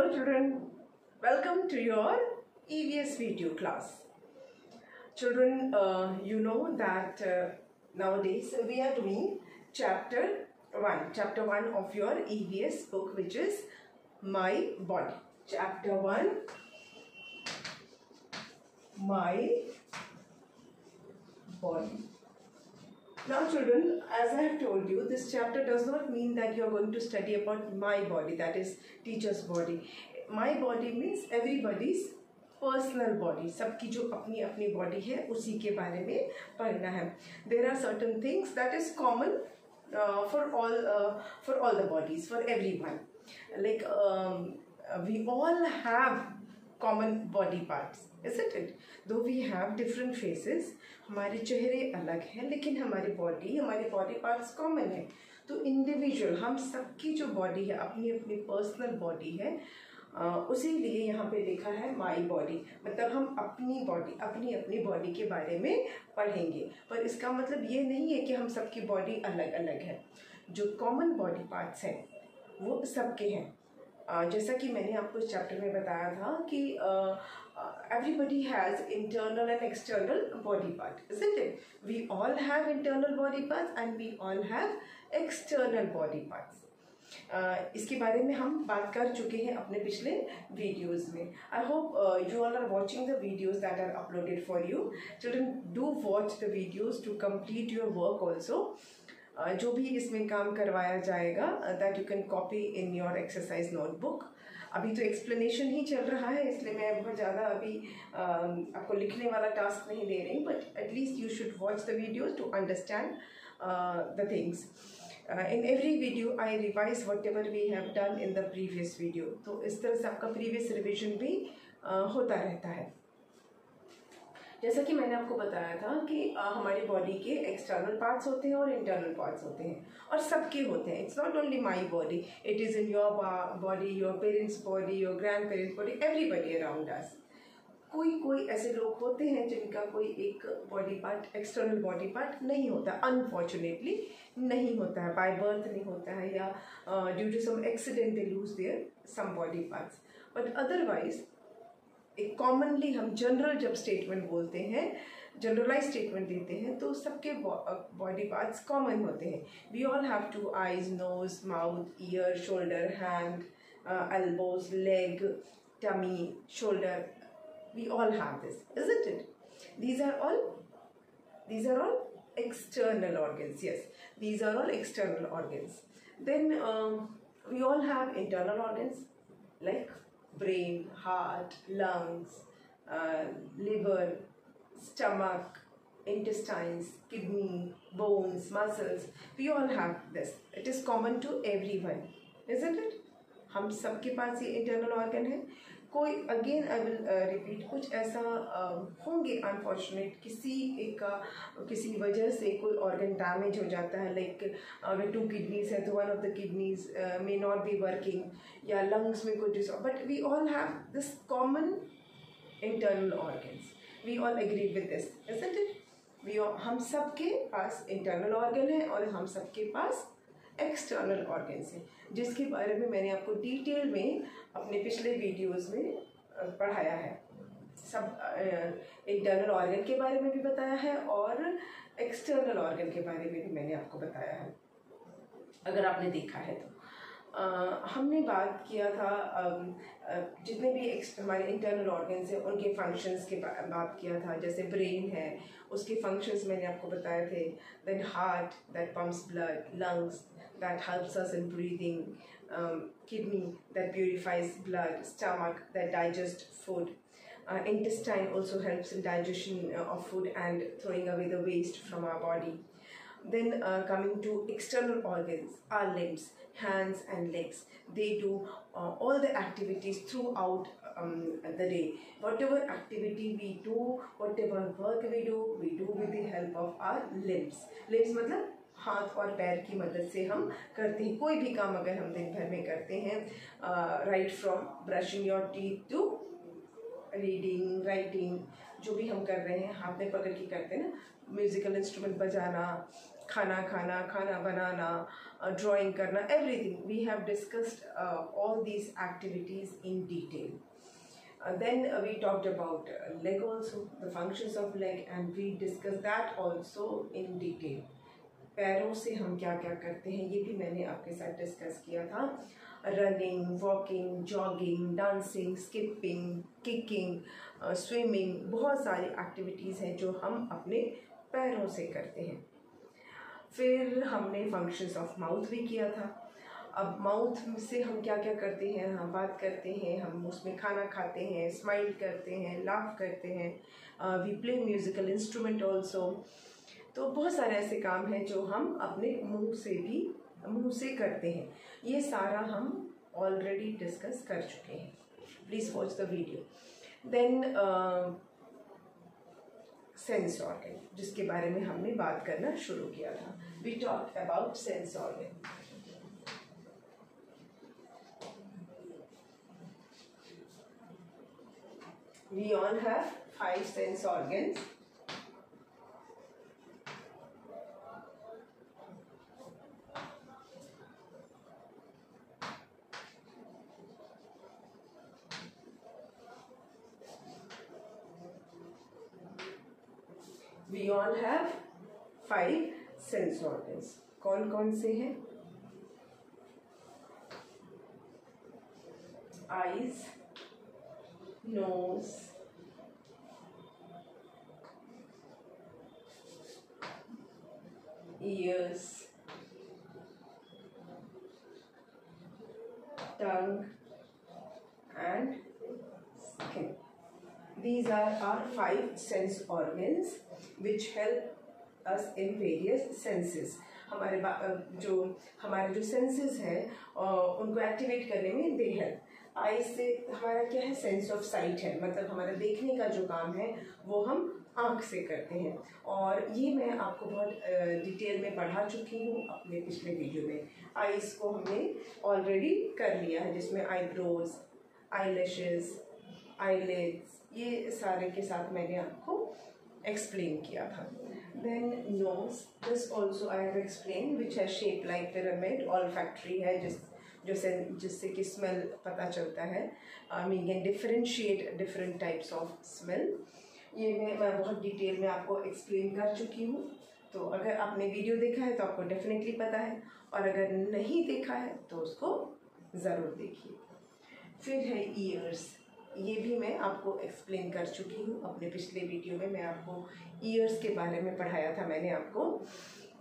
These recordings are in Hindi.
Hello children, welcome to your EVS video class. Children, you know that nowadays we are doing chapter 1 of your EVS book, which is My Body. Chapter 1, My Body. Now children, as I have told you, this chapter does not mean that you are going to study about my body, that is teacher's body. My body means everybody's personal body. सबकी जो अपनी अपनी body है उसी के बारे में पढ़ना है. There are certain things that is common for all the bodies, for everyone. Like we all have common body parts, isn't it? Though we have different faces, हमारे चेहरे अलग हैं, लेकिन हमारे बॉडी पार्ट्स कॉमन है. तो इंडिविजुअल हम सबकी जो बॉडी है अपनी अपनी पर्सनल बॉडी है, उसी लिए यहाँ पे लिखा है माई बॉडी. मतलब हम अपनी अपनी बॉडी के बारे में पढ़ेंगे, पर इसका मतलब ये नहीं है कि हम सबकी बॉडी अलग अलग है. जो कॉमन बॉडी पार्ट्स हैं वो सबके हैं. जैसा कि मैंने आपको इस चैप्टर में बताया था कि everybody has internal and external body part, isn't it? We all have internal body parts and we all have external body parts. इसके बारे में हम बात कर चुके हैं अपने पिछले वीडियोस में. I hope you all are watching the videos that are uploaded for you. Children, do watch the videos to complete your work also. जो भी इसमें काम करवाया जाएगा that you can copy in your exercise notebook. अभी तो एक्सप्लेनेशन ही चल रहा है, इसलिए मैं बहुत ज़्यादा अभी आपको लिखने वाला टास्क नहीं दे रही, but at least you should watch the videos to understand the things. In every video I revise whatever we have done in the previous video. तो इस तरह से आपका प्रीवियस रिविजन भी होता रहता है. जैसा कि मैंने आपको बताया था कि हमारी बॉडी के एक्सटर्नल पार्ट्स होते हैं और इंटरनल पार्ट्स होते हैं, और सबके होते हैं. It's not only my body, it is in your body, your parents body, your grand parents body, everybody around us. कोई ऐसे लोग होते हैं जिनका कोई एक body part external body part नहीं होता, अनफॉर्चुनेटली नहीं होता है, बाय बर्थ नहीं होता है, या due to some accident they lose their some body parts. But otherwise एक कॉमनली हम जनरल जब स्टेटमेंट बोलते हैं, जनरलाइज स्टेटमेंट देते हैं, तो सबके बॉडी पार्ट्स कॉमन होते हैं. We all have two eyes, nose, mouth, ear, shoulder, hand, elbows, leg, tummy, shoulder. We all have this, isn't it? These are all external organs. Yes, these are all external organs. Then we all have internal organs like brain, heart, lungs, liver, stomach, intestines, kidney, bones, muscles. We all have this. It is common to everyone, isn't it? हम सबके पास ये इंटरनल ऑर्गन है. कोई अगेन आई विल रिपीट, कुछ ऐसा होंगे अनफॉर्चुनेट, किसी वजह से कोई ऑर्गन डैमेज हो जाता है. लाइक अगर 2 किडनीज है तो one of the kidneys may not be working, या लंग्स में कोई disorder. But we all have this common internal organs. We all agree with this, isn't it? हम सबके पास इंटरनल ऑर्गन है और हम सबके पास एक्सटर्नल ऑर्गन्स हैं, जिसके बारे में मैंने आपको डिटेल में अपने पिछले वीडियोस में पढ़ाया है. सब इंटरनल ऑर्गन के बारे में भी बताया है और एक्सटर्नल ऑर्गन के बारे में भी मैंने आपको बताया है, अगर आपने देखा है तो. हमने बात किया था जितने भी हमारे इंटरनल ऑर्गन्स हैं उनके फंक्शंस के बात किया था. जैसे ब्रेन है, उसके फंक्शंस मैंने आपको बताए थे. Then heart that pumps blood, lungs that helps us in breathing, kidney that purifies blood, stomach that digests food, intestine also helps in digestion of food and throwing away the waste from our body. Then coming to external organs, our limbs, hands and legs, they do all the activities throughout the day. Whatever activity we do, whatever work we do with the help of our limbs. Limbs मतलब हाथ और पैर की मदद से हम करते हैं. कोई भी काम अगर हम दिन भर में करते हैं, right from brushing your teeth to reading, writing, जो भी हम कर रहे हैं हाथ में पकड़ के करते हैं ना. म्यूजिकल इंस्ट्रूमेंट बजाना, खाना खाना, खाना बनाना, ड्राइंग करना, everything. We have discussed all these activities in detail. Then we talked about leg also, the functions of leg, and we discussed that also in detail. पैरों से हम क्या क्या करते हैं ये भी मैंने आपके साथ डिस्कस किया था. Running, walking, jogging, dancing, skipping, kicking, swimming, बहुत सारी एक्टिविटीज़ हैं जो हम अपने पैरों से करते हैं. फिर हमने फंक्शंस ऑफ माउथ भी किया था. अब माउथ से हम क्या क्या करते हैं, हम बात करते हैं, हम उसमें खाना खाते हैं, स्माइल करते हैं, लाफ करते हैं, we play musical instrument also. तो बहुत सारे ऐसे काम हैं जो हम अपने मुंह से करते हैं. ये सारा हम ऑलरेडी डिस्कस कर चुके हैं. Please watch the video. Then sense organ, जिसके बारे में हमने बात करना शुरू किया था. We talked about sense organ. We all have 5 sense organs. We all have 5 sense organs. कौन कौन से हैं? Eyes, nose, ears, tongue, and skin. These are our 5 sense organs which help us in various senses. हमारे जो सेंसेस हैं उनको एक्टिवेट करने में दे हेल्प. आई से हमारा क्या है, सेंस ऑफ साइट है, मतलब हमारा देखने का जो काम है वो हम आँख से करते हैं. और ये मैं आपको बहुत डिटेल में पढ़ा चुकी हूँ अपने पिछले वीडियो में. आईज को हमने ऑलरेडी कर लिया है, जिसमें आईब्रोज, आईलैशेस, आईलिड्स, ये सारे के साथ मैंने आपको एक्सप्लेन किया था. Then nose, this also I have explain, which है शेप लाइक पिरामिड. ऑल्फैक्टरी है जिससे कि स्मेल पता चलता है. We can differentiate different types of smell. ये मैं बहुत डिटेल में आपको एक्सप्लेन कर चुकी हूँ. तो अगर आपने वीडियो देखा है तो आपको डेफिनेटली पता है, और अगर नहीं देखा है तो उसको ज़रूर देखिए. फिर है ईयर्स. ये भी मैं आपको एक्सप्लेन कर चुकी हूँ अपने पिछले वीडियो में. मैं आपको ईयर्स के बारे में पढ़ाया था मैंने आपको,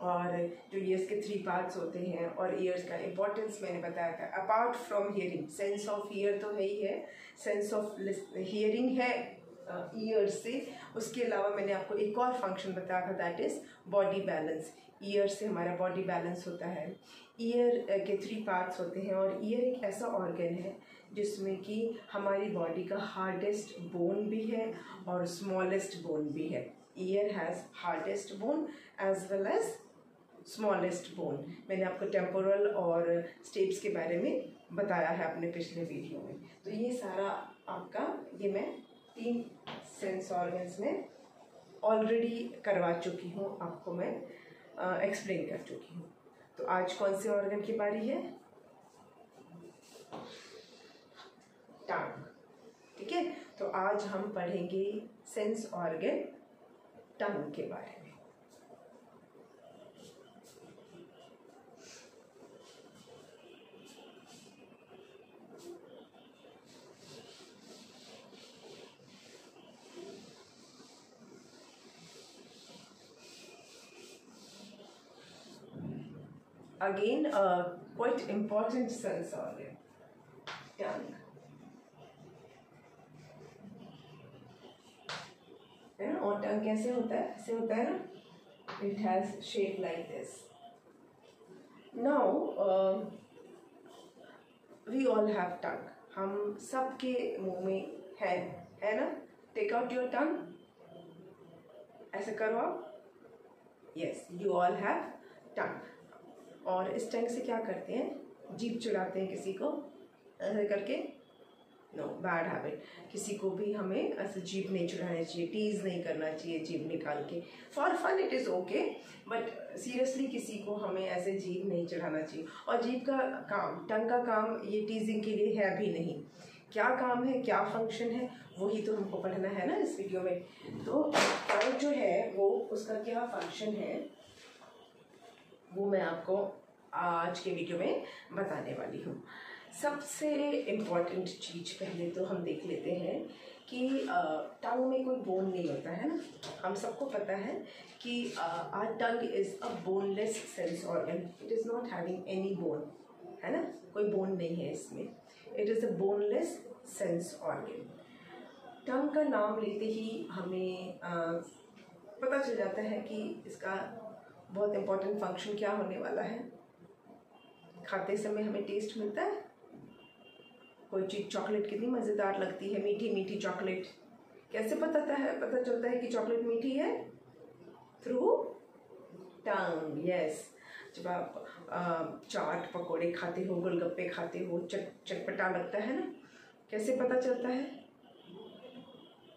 और जो ईयर्स के 3 पार्ट्स होते हैं और ईयर्स का इम्पोर्टेंस मैंने बताया था. Apart from hearing, sense of year तो है ही है, सेंस ऑफ हियरिंग है ईयर्स से. उसके अलावा मैंने आपको एक और फंक्शन बताया था, that is body balance. Year से हमारा बॉडी बैलेंस होता है. ईयर के 3 पार्ट्स होते हैं, और ईयर एक ऐसा ऑर्गन है जिसमें कि हमारी बॉडी का हार्डेस्ट बोन भी है और स्मॉलेस्ट बोन भी है. Ear has hardest bone as well as smallest bone. मैंने आपको टेम्पोरल और स्टेप्स के बारे में बताया है अपने पिछले वीडियो में. तो ये सारा आपका, ये मैं 3 सेंस ऑर्गन्स में ऑलरेडी करवा चुकी हूँ आपको, मैं एक्सप्लेन कर चुकी हूँ. तो आज कौन से ऑर्गन की बारी है? टंग. ठीक है, तो आज हम पढ़ेंगे सेंस ऑर्गन टंग के बारे में. Again, quite important sense organ, tongue. है ना? और टंग कैसे होता है? ऐसे होता है ना? It has shape like this. Now, we all have tongue. हम सबके मुंह में है ना? Take out your tongue. ऐसे करो आप. Yes, you all have tongue. और इस टंग से क्या करते हैं? जीभ चुराते हैं किसी को ऐसे करके, नो, बैड हैबिट। किसी को भी हमें ऐसे जीभ नहीं चढ़ानी चाहिए, टीज नहीं करना चाहिए जीभ निकाल के। For fun it is okay, but seriously किसी को हमें ऐसे जीभ नहीं चढ़ाना चाहिए। और जीभ का काम, टंग का काम ये टीजिंग के लिए है भी नहीं। क्या काम है, क्या फंक्शन है, वही तो हमको पढ़ना है ना इस वीडियो में। तो टंग जो है वो, उसका क्या फंक्शन है वो मैं आपको आज के वीडियो में बताने वाली हूँ। सबसे इम्पॉर्टेंट चीज़ पहले तो हम देख लेते हैं कि टंग में कोई बोन नहीं होता है ना। हम सबको पता है कि our tongue is a boneless sense organ, it is not having any bone, है ना, कोई बोन नहीं है इसमें। It is a boneless sense organ. Tongue का नाम लेते ही हमें पता चल जाता है कि इसका बहुत इम्पोर्टेंट फंक्शन क्या होने वाला है। खाते समय हमें टेस्ट मिलता है। कोई चीज़, चॉकलेट कितनी मज़ेदार लगती है, मीठी मीठी चॉकलेट। कैसे पता चलता है कि चॉकलेट मीठी है? थ्रू टंग, यस। जब आप चाट पकोड़े खाते हो, गोलगप्पे खाते हो, चटपटा लगता है ना, कैसे पता चलता है?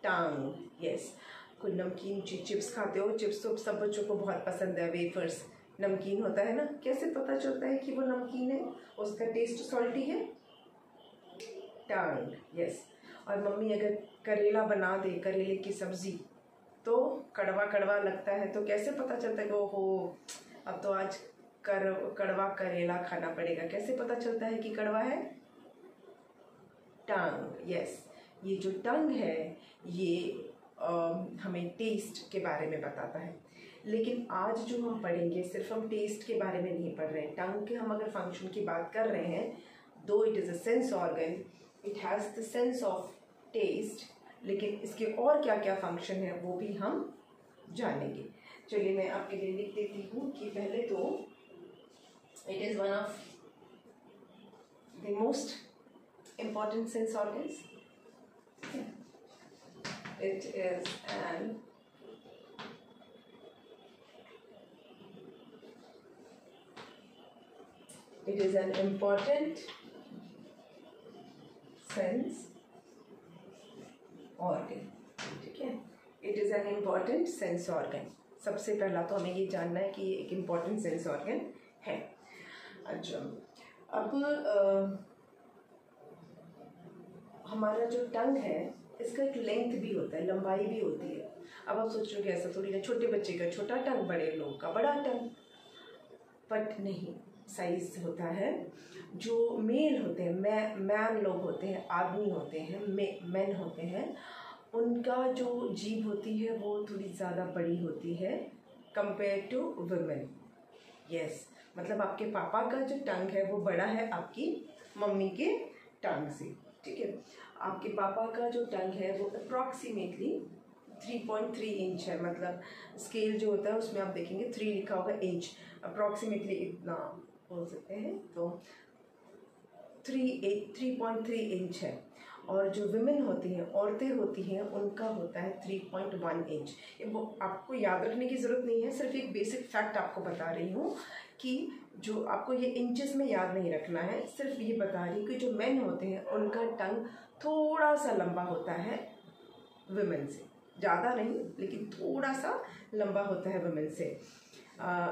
टंग, यस। कोई नमकीन चिप्स खाते हो, चिप्स तो सब बच्चों को बहुत पसंद है, वेफर्स नमकीन होता है ना, कैसे पता चलता है कि वो नमकीन है, उसका टेस्ट सॉल्टी है? टंग, यस। और मम्मी अगर करेला बना दे, करेले की सब्जी, तो कड़वा कड़वा लगता है, तो कैसे पता चलता है कि ओहो अब तो आज कड़वा करेला खाना पड़ेगा? कैसे पता चलता है कि कड़वा है? टंग, यस। ये जो टंग है ये हमें टेस्ट के बारे में बताता है। लेकिन आज जो हम पढ़ेंगे सिर्फ हम टेस्ट के बारे में नहीं पढ़ रहे हैं। टंग के हम अगर फंक्शन की बात कर रहे हैं, though it is a sense organ, it has the sense of taste, लेकिन इसके और क्या क्या फंक्शन है वो भी हम जानेंगे। चलिए मैं आपके लिए लिख देती हूँ कि पहले तो it is one of the most important sense organs. It is an important sense organ, ठीक है? It is an important sense organ। सबसे पहला तो हमें ये जानना है कि ये एक important sense organ है। अच्छा, अब हमारा जो टंग है इसका एक लेंथ भी होता है, लंबाई भी होती है। अब आप सोच रहे हो कि ऐसा थोड़ी ना, छोटे बच्चे का छोटा टंग, बड़े लोगों का बड़ा टंग, बट नहीं, साइज होता है। जो मेल होते हैं, मैन लोग होते हैं, आदमी होते हैं, मेन होते हैं, उनका जो जीभ होती है वो थोड़ी ज़्यादा बड़ी होती है कंपेयर टू वुमेन। यस, मतलब आपके पापा का जो टंग है वो बड़ा है आपकी मम्मी के टंग से, ठीक है? आपके पापा का जो टंग है वो अप्रॉक्सीमेटली 3.3 इंच है। मतलब स्केल जो होता है उसमें आप देखेंगे 3 लिखा होगा इंच, अप्रॉक्सीमेटली इतना बोल सकते हैं, तो 3.3 इंच है। और जो विमेन होती हैं, औरतें होती हैं, उनका होता है 3.1 इंच। वो आपको याद रखने की ज़रूरत नहीं है, सिर्फ एक बेसिक फैक्ट आपको बता रही हूँ कि जो आपको ये इंचेस में याद नहीं रखना है, सिर्फ ये बता रही हूँ कि जो मेन होते हैं उनका टंग थोड़ा सा लंबा होता है विमेन से, ज़्यादा नहीं लेकिन थोड़ा सा लंबा होता है विमेन से।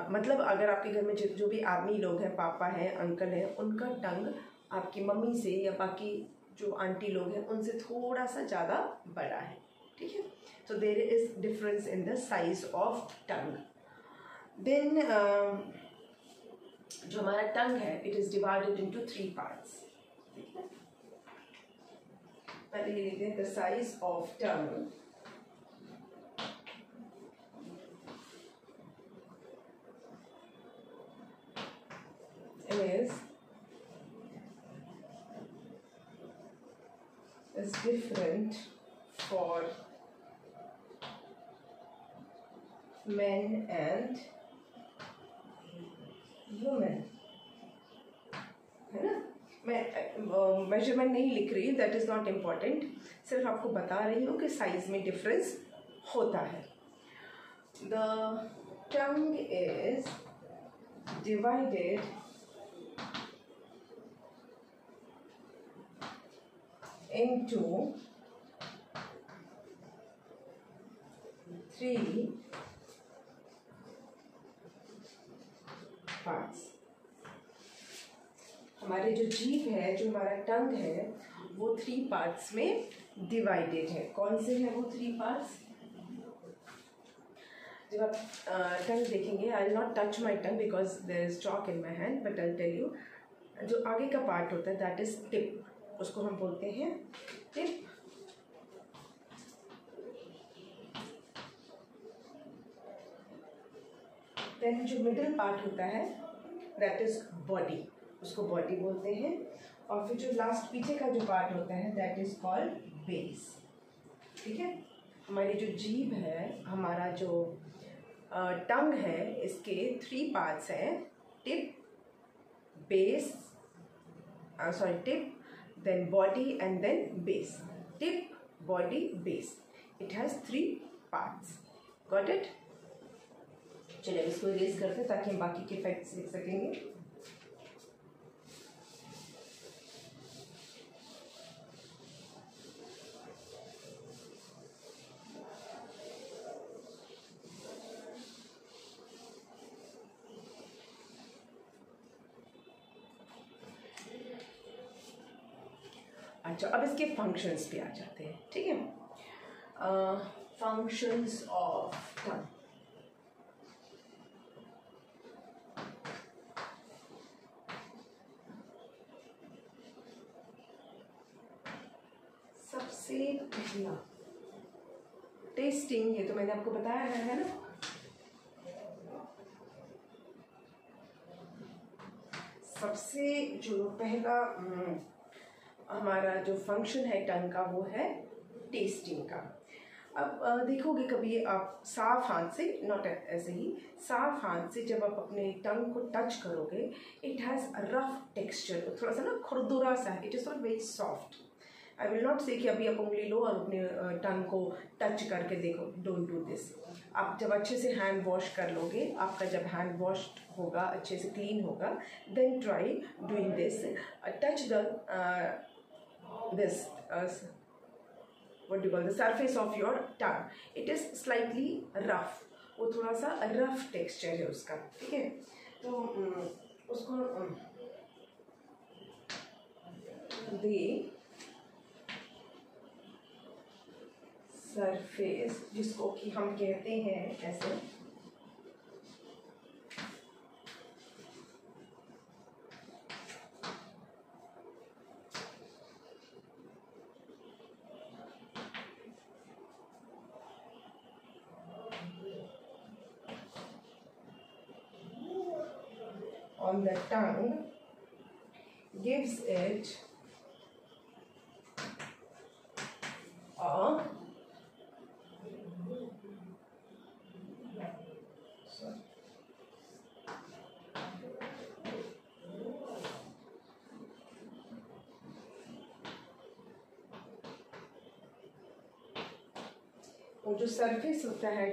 मतलब अगर आपके घर में जो भी आदमी लोग हैं, पापा हैं, अंकल हैं, उनका टंग आपकी मम्मी से या बाकी जो आंटी लोग हैं उनसे थोड़ा सा ज़्यादा बड़ा है, ठीक है? तो there is difference in the size of tongue. Then जो हमारा टंग है it is divided into 3 parts, ठीक है? पहले ये लिखते हैं the size of tongue is different for men and women, है ना? मैं मेजरमेंट नहीं लिख रही, दैट इज़ नॉट इम्पॉर्टेंट, सिर्फ आपको बता रही हूँ कि साइज में डिफरेंस होता है। The tongue is divided into 3 parts. हमारे जो जीभ है, जो हमारा टंग है, वो 3 पार्ट्स में डिवाइडेड है। कौन से हैं वो 3 पार्ट्स? जब आप टंग देखेंगे, I will not touch my tongue because there is chalk in my hand, but I tell you, जो आगे का पार्ट होता है दैट इज टिप, उसको हम बोलते हैं टिप। देन जो मिडिल पार्ट होता है दैट इज बॉडी, उसको बॉडी बोलते हैं। और फिर जो लास्ट पीछे का जो पार्ट होता है दैट इज कॉल्ड बेस। ठीक है, हमारी जो जीभ है, हमारा जो टंग है, इसके 3 पार्ट्स हैं, tip, base, tip, then body and then base. Tip, body, base. It has 3 parts. Got it? चलिए इसको इरेज करते हैं ताकि हम बाकी के फैक्ट्स लिख सकेंगे। अच्छा, अब इसके फंक्शंस पे आ जाते हैं। ठीक है, फंक्शंस ऑफ टंग। सबसे पहला टेस्टिंग, ये तो मैंने आपको बताया है ना। सबसे जो पहला हमारा जो फंक्शन है टंग का वो है टेस्टिंग का। अब देखोगे कभी आप साफ हाथ से, नॉट ऐसे ही, साफ हाथ से जब आप अपने टंग को टच करोगे, it has a rough texture, थोड़ा सा ना खुरदुरा सा, it is not very soft. I will not से कि अभी आप उंगली लो और अपने टंग को टच करके देखो, डोंट डू दिस। आप जब अच्छे से हैंड वॉश कर लोगे, आपका जब हैंड वॉश होगा, अच्छे से क्लीन होगा, then try doing this, touch the this what do you call the surface of your tongue. It is slightly rough, वो थोड़ा सा रफ टेक्सचर है उसका। ठीक है, तो उसको the surface, जिसको कि हम कहते हैं ऐसे, on the tongue gives it a वो जो सरफेस होता है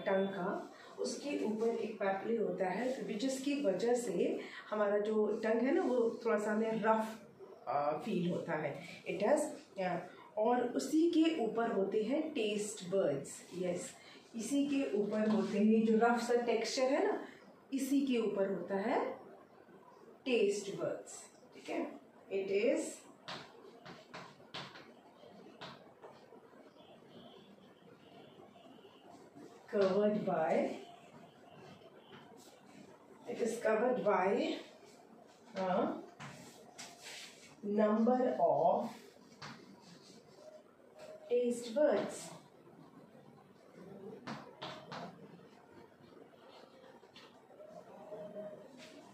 टंग का, उसके ऊपर एक पैपली होता है, जिसकी वजह से हमारा जो टंग है ना वो थोड़ा सा हमें रफ फील होता है। इट हैज़, और उसी के ऊपर होते हैं टेस्ट बर्ड्स। यस, इसी के ऊपर होते हैं, जो रफ सा टेक्सचर है ना, इसी के ऊपर होता है टेस्ट बर्ड्स। ठीक है, it is covered by, it is covered by a number of taste buds.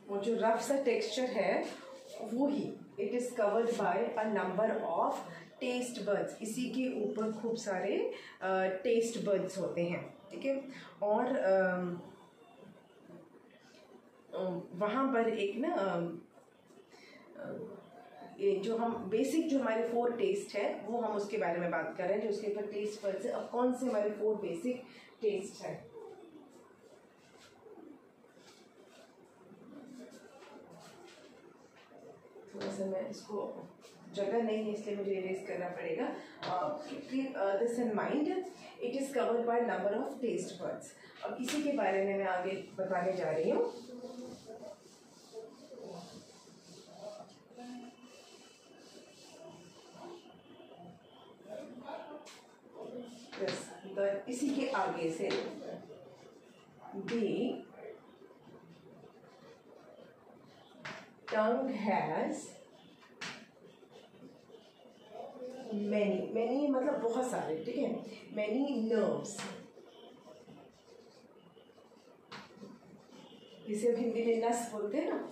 वो जो रफ सा टेक्सचर है वो ही, it is covered by a number of taste buds. इसी के ऊपर खूब सारे टेस्ट बर्ड्स होते हैं। ठीक है, और वहाँ पर एक ना ये जो हम बेसिक, जो हमारे 4 टेस्ट है वो हम उसके बारे में बात कर रहे हैं, जो उसके ऊपर टेस्ट बर्ड्स है। अब कौन से हमारे 4 बेसिक टेस्ट है? थोड़ा सा मैं इसको, जगह नहीं है इसलिए मुझे इरेज करना पड़ेगा. Keep this in mind. It is covered by number of taste buds. अब इसी के बारे में मैं आगे बताने जा रही हूँ. इसी के आगे से the tongue has many मतलब बहुत सारे, ठीक है, many nerves. जिसे हम हिंदी में नस बोलते हैं ना,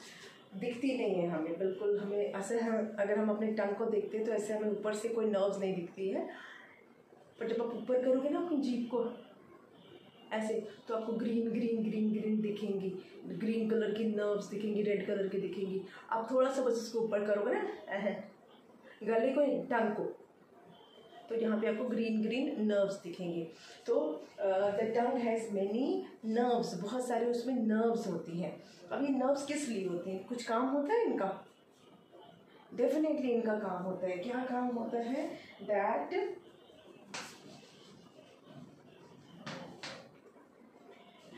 दिखती नहीं है हमें बिल्कुल. हमें ऐसे अगर हम अपने टंग को देखते हैं तो ऐसे हमें ऊपर से कोई नर्व्स नहीं दिखती है, पर जब आप ऊपर करोगे ना अपनी जीभ को ऐसे, तो आपको ग्रीन ग्रीन ग्रीन ग्रीन दिखेंगी, ग्रीन कलर की नर्व्स दिखेंगी, रेड कलर की दिखेंगी. आप थोड़ा सा बस उसको ऊपर करोगे ना गले को, टंग को, तो यहाँ पे आपको ग्रीन ग्रीन नर्व्स दिखेंगे. तो the tongue has many nerves, बहुत सारे उसमें नर्व्स होती हैं. अब ये नर्व्स किस लिए होती हैं? कुछ काम होता है इनका? डेफिनेटली इनका काम होता है. क्या काम होता है? That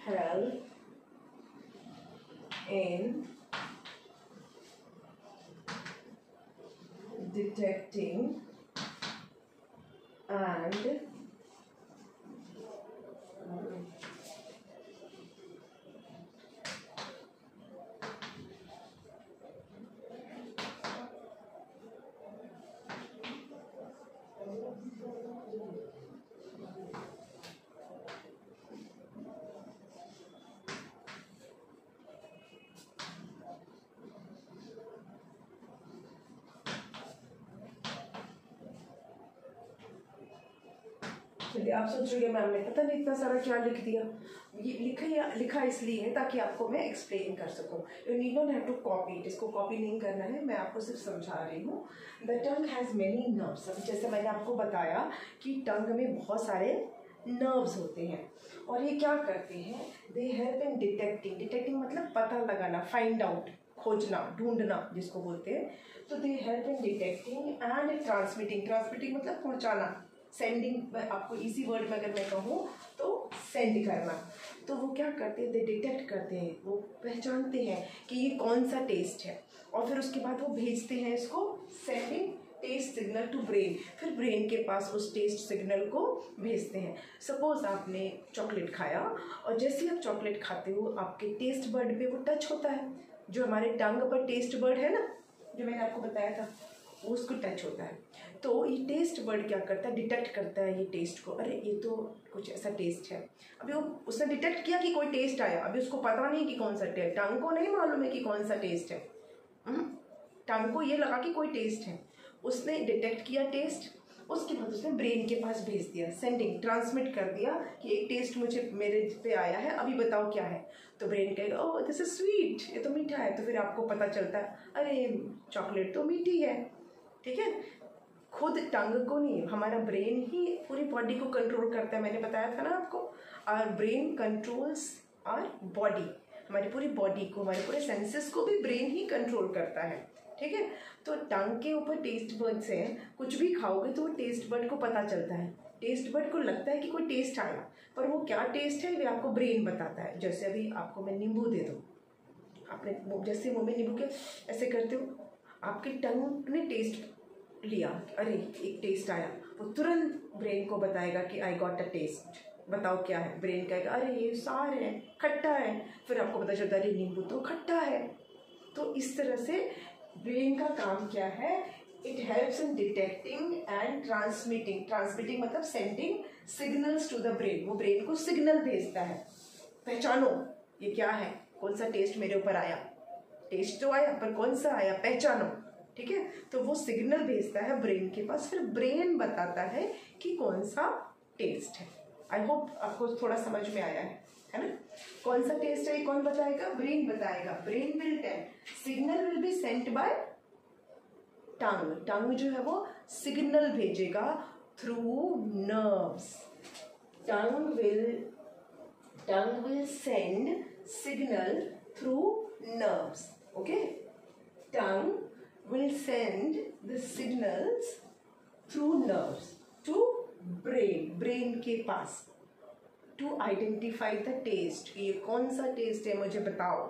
help in detecting and आप सोच रहे मैम ने पता नहीं इतना सारा क्या लिख दिया. ये लिखा इसलिए है ताकि आपको मैं एक्सप्लेन कर सकूं. You need not have to copy it. इसको कॉपी नहीं करना है, मैं आपको सिर्फ समझा रही हूँ. The tongue has many nerves. जैसे मैंने आपको बताया कि टंग में बहुत सारे नर्व्स होते हैं, और ये क्या करते हैं? They help in detecting. Detecting मतलब पता लगाना, फाइंड आउट, खोजना, ढूंढना जिसको बोलते हैं. तो they help in detecting and transmitting. Transmitting मतलब पहुँचाना, सेंडिंग. आपको इजी वर्ड में अगर मैं कहूँ तो सेंड करना. तो वो क्या करते हैं? दे डिटेक्ट करते हैं, वो पहचानते हैं कि ये कौन सा टेस्ट है, और फिर उसके बाद वो भेजते हैं इसको, sending taste signal to brain. फिर ब्रेन के पास उस टेस्ट सिग्नल को भेजते हैं. सपोज आपने चॉकलेट खाया, और जैसे ही आप चॉकलेट खाते हो आपके टेस्ट बर्ड पे वो टच होता है. जो हमारे टंग पर टेस्ट बर्ड है ना, जो मैंने आपको बताया था, वो उसको टच होता है. तो ये टेस्ट बर्ड क्या करता है? डिटेक्ट करता है ये टेस्ट को. अरे ये तो कुछ ऐसा टेस्ट है. अभी वो उसने डिटेक्ट किया कि कोई टेस्ट आया, अभी उसको पता नहीं कि कौन सा टेस्ट, टंग को नहीं मालूम है कि कौन सा टेस्ट है. टंग को ये लगा कि कोई टेस्ट है. उसने डिटेक्ट किया टेस्ट, उसके बाद उसने ब्रेन के पास भेज दिया, सेंडिंग, ट्रांसमिट कर दिया कि एक टेस्ट मुझे मेरे पे आया है, अभी बताओ क्या है. तो ब्रेन कहेगा ओह दिस इज स्वीट, ये तो मीठा है. तो फिर आपको पता चलता है अरे चॉकलेट तो मीठी है. ठीक है, खुद टंग को नहीं, हमारा ब्रेन ही पूरी बॉडी को कंट्रोल करता है. मैंने बताया था ना आपको, our brain controls our body. हमारी पूरी बॉडी को, हमारे पूरे सेंसेस को भी ब्रेन ही कंट्रोल करता है. ठीक है, तो टंग के ऊपर टेस्ट बर्ड्स हैं. कुछ भी खाओगे तो वो टेस्ट बर्ड को पता चलता है. टेस्ट बर्ड को लगता है कि कोई टेस्ट आया, पर वो क्या टेस्ट है वे आपको ब्रेन बताता है. जैसे अभी आपको मैं नींबू दे दूँ, आपने जैसे मुँह में नींबू के ऐसे करते हो, आपके टंग ने टेस्ट लिया, अरे एक टेस्ट आया, वो तुरंत ब्रेन को बताएगा कि आई गॉट अ टेस्ट, बताओ क्या है. ब्रेन कहेगा अरे ये सार है, खट्टा है. फिर आपको पता चलता है अरे नींबू तो खट्टा है. तो इस तरह से ब्रेन का काम क्या है? It helps in detecting and transmitting. Transmitting मतलब sending signals to the brain. वो ब्रेन को सिग्नल भेजता है, पहचानो ये क्या है, कौन सा टेस्ट मेरे ऊपर आया. टेस्ट तो आया पर कौन सा आया, पहचानो. ठीक है, तो वो सिग्नल भेजता है ब्रेन के पास, फिर ब्रेन बताता है कि कौन सा टेस्ट है. आई होप आपको थोड़ा समझ में आया है ना. कौन सा टेस्ट है कौन बताएगा? ब्रेन बताएगा. Brain will tell, signal will be sent by tongue. Tongue जो है वो सिग्नल भेजेगा through nerves. Tongue will send signal through nerves. Okay, tongue will send the signals through nerves to brain, brain के पास, टू आइडेंटिफाई द टेस्ट, ये कौन सा टेस्ट है मुझे बताओ।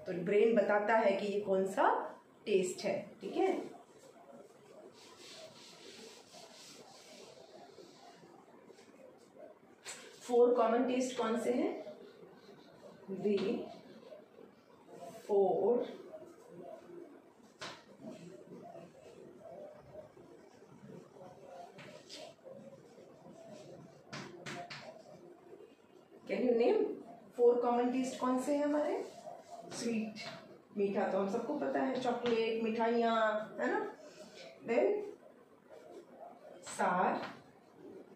तो ब्रेन बताता है कि ये कौन सा टेस्ट है, ठीक है। फोर कॉमन टेस्ट कौन से हैं? वे four can you name four common taste कौन से हैं हमारे? स्वीट, मीठा तो हम सबको पता है, चॉकलेट, मिठाइयाँ, है ना। देन सार,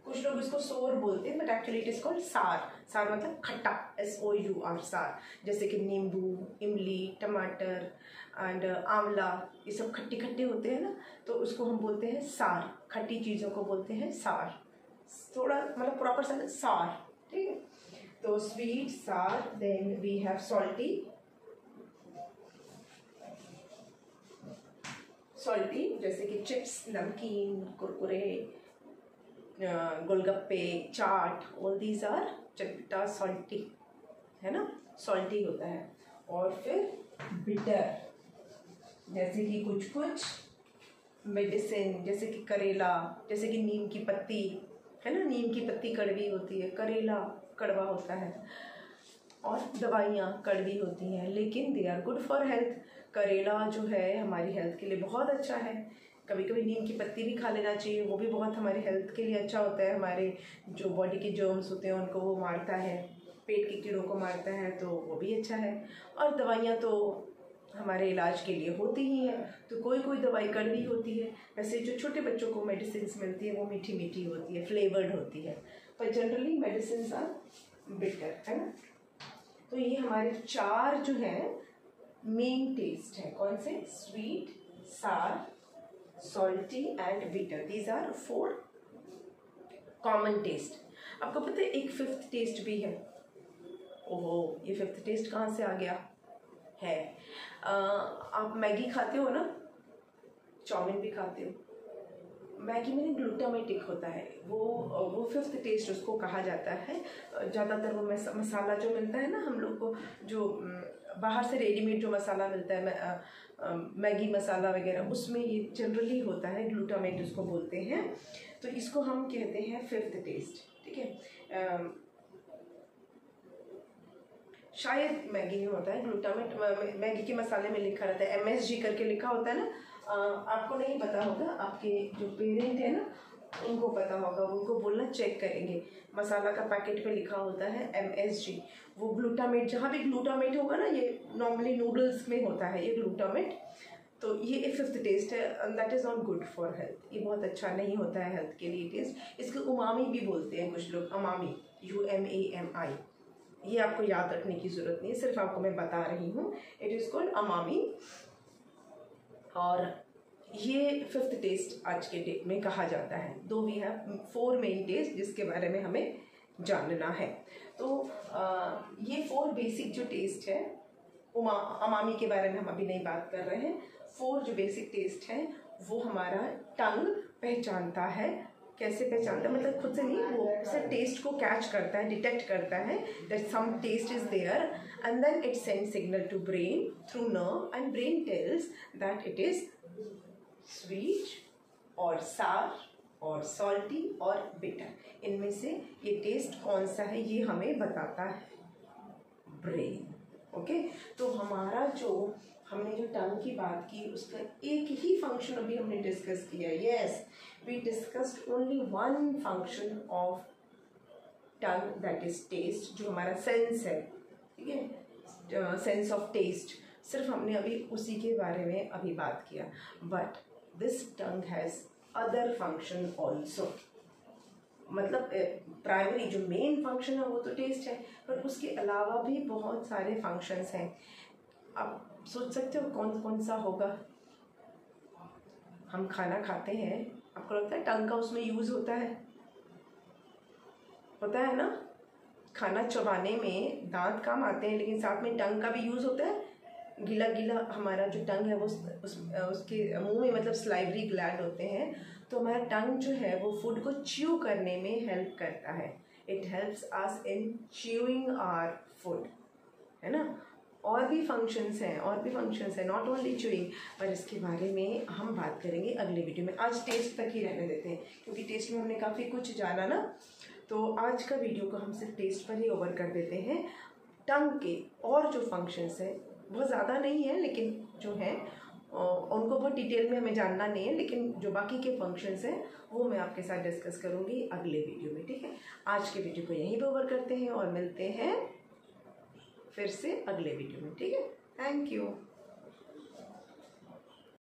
कुछ लोग इसको सोर बोलते हैं but actually it is called सार। सार मतलब खट्टा, SOUR, सार। जैसे कि नींबू, इमली, टमाटर एंड आंवला, ये सब खट्टे खट्टे होते हैं ना, तो उसको हम बोलते हैं सार। खट्टी चीज़ों को बोलते हैं सार, थोड़ा मतलब प्रॉपर सा सार, ठीक है। तो sweet, sour, then we have salty, salty जैसे कि चिप्स, नमकीन, Kurkure, golgappe, chaat, all these are चटपटा, सॉल्टी, है ना, सॉल्टी होता है। और फिर बिटर, जैसे कि कुछ कुछ मेडिसिन, जैसे कि करेला, जैसे कि नीम की पत्ती, है ना, नीम की पत्ती कड़वी होती है, करेला कड़वा होता है, और दवाइयाँ कड़वी होती हैं, लेकिन they are good for health. करेला जो है हमारी हेल्थ के लिए बहुत अच्छा है। कभी कभी नीम की पत्ती भी खा लेना चाहिए, वो भी बहुत हमारी हेल्थ के लिए अच्छा होता है। हमारे जो बॉडी के जर्म्स होते हैं उनको वो मारता है, पेट के कीड़ों को मारता है, तो वो भी अच्छा है। और दवाइयाँ तो हमारे इलाज के लिए होती ही हैं, तो कोई कोई दवाई कड़वी होती है। वैसे जो छोटे बच्चों को मेडिसिन मिलती है वो मीठी मीठी होती है, फ्लेवर्ड होती है, पर जनरली मेडिसिन आर बिटर, है ना। तो ये हमारे चार जो हैं मेन टेस्ट है, कौन से? Sweet, sour, salty and bitter. These are four common taste. आपको पता है एक फिफ्थ टेस्ट भी है। ओहो, ये फिफ्थ टेस्ट कहाँ से आ गया है? आप मैगी खाते हो ना, चाउमीन भी खाते हो, मैगी में ग्लूटामेटिक होता है, वो फिफ्थ टेस्ट उसको कहा जाता है। ज़्यादातर वो मसाला जो मिलता है ना हम लोग को, जो बाहर से रेडीमेड जो मसाला मिलता है, मैगी मसाला वगैरह, उसमें ये जनरली होता है, ग्लूटामेट उसको बोलते हैं। तो इसको हम कहते हैं फिफ्थ टेस्ट, ठीक है। शायद मैगी में होता है ग्लूटामेट, मैगी के मसाले में लिखा रहता है, MSG करके लिखा होता है ना। आपको नहीं पता होगा, आपके जो पेरेंट है ना उनको पता होगा, उनको बोलना चेक करेंगे। मसाला का पैकेट पे लिखा होता है MSG, वो ग्लूटामेट, जहाँ भी ग्लूटामेट होगा ना, ये नॉर्मली नूडल्स में होता है ये ग्लूटामेट। तो ये फिफ्थ टेस्ट है, that is not good for health, ये बहुत अच्छा नहीं होता है हेल्थ के लिए टेस्ट। इसको उमामी भी बोलते हैं कुछ लोग, अमामी, UMAMI। ये आपको याद रखने की ज़रूरत नहीं है, सिर्फ आपको मैं बता रही हूँ, इट इज़ कॉल्ड अमामी। और ये फिफ्थ टेस्ट आज के डेट में कहा जाता है। Though we have four main taste जिसके बारे में हमें जानना है। तो ये फोर बेसिक जो टेस्ट है, अमामी के बारे में हम अभी नहीं बात कर रहे हैं। फोर जो बेसिक टेस्ट है वो हमारा टंग पहचानता है। कैसे पहचानता है? मतलब खुद से नहीं, वो उसे टेस्ट को कैच करता है, डिटेक्ट करता है that some taste is there, and then it send signal to brain through nerve, and brain tells that it is sweet और सार और सॉल्टी और बिटर। इनमें से ये टेस्ट कौन सा है ये हमें बताता है ब्रेन। ओके, तो हमारा जो हमने जो टंग की बात की उसका एक ही फंक्शन अभी हमने डिस्कस किया। Yes, we discussed only one function of tongue, that is taste, जो हमारा सेंस है, ठीक है, सेंस ऑफ टेस्ट। सिर्फ हमने अभी उसी के बारे में अभी बात किया, but this tongue has other function also. मतलब प्राइमरी जो मेन फंक्शन है वो तो टेस्ट है, पर उसके अलावा भी बहुत सारे फंक्शंस हैं। आप सोच सकते हो कौन कौन सा होगा? हम खाना खाते हैं, आपको लगता है टंग का उसमें यूज़ होता है? होता है ना, खाना चबाने में दांत काम आते हैं, लेकिन साथ में टंग का भी यूज़ होता है। गीला गीला हमारा जो टंग है वो उसके मुंह में, मतलब स्लाइवरी ग्लैंड होते हैं, तो हमारा टंग जो है वो फूड को च्यू करने में हेल्प करता है। It helps us in chewing our food, है ना। और भी फंक्शंस हैं, नॉट ओनली च्यूइंग, पर इसके बारे में हम बात करेंगे अगले वीडियो में। आज टेस्ट तक ही रहने देते हैं, क्योंकि टेस्ट में हमने काफ़ी कुछ जाना ना, तो आज का वीडियो को हम सिर्फ टेस्ट पर ही ओवर कर देते हैं। टंग के और जो फंक्शंस हैं, बहुत ज़्यादा नहीं है, लेकिन जो हैं उनको बहुत डिटेल में हमें जानना नहीं है, लेकिन जो बाकी के फंक्शंस हैं वो मैं आपके साथ डिस्कस करूँगी अगले वीडियो में, ठीक है। आज के वीडियो को यहीं पे ओवर करते हैं और मिलते हैं फिर से अगले वीडियो में, ठीक है। Thank you.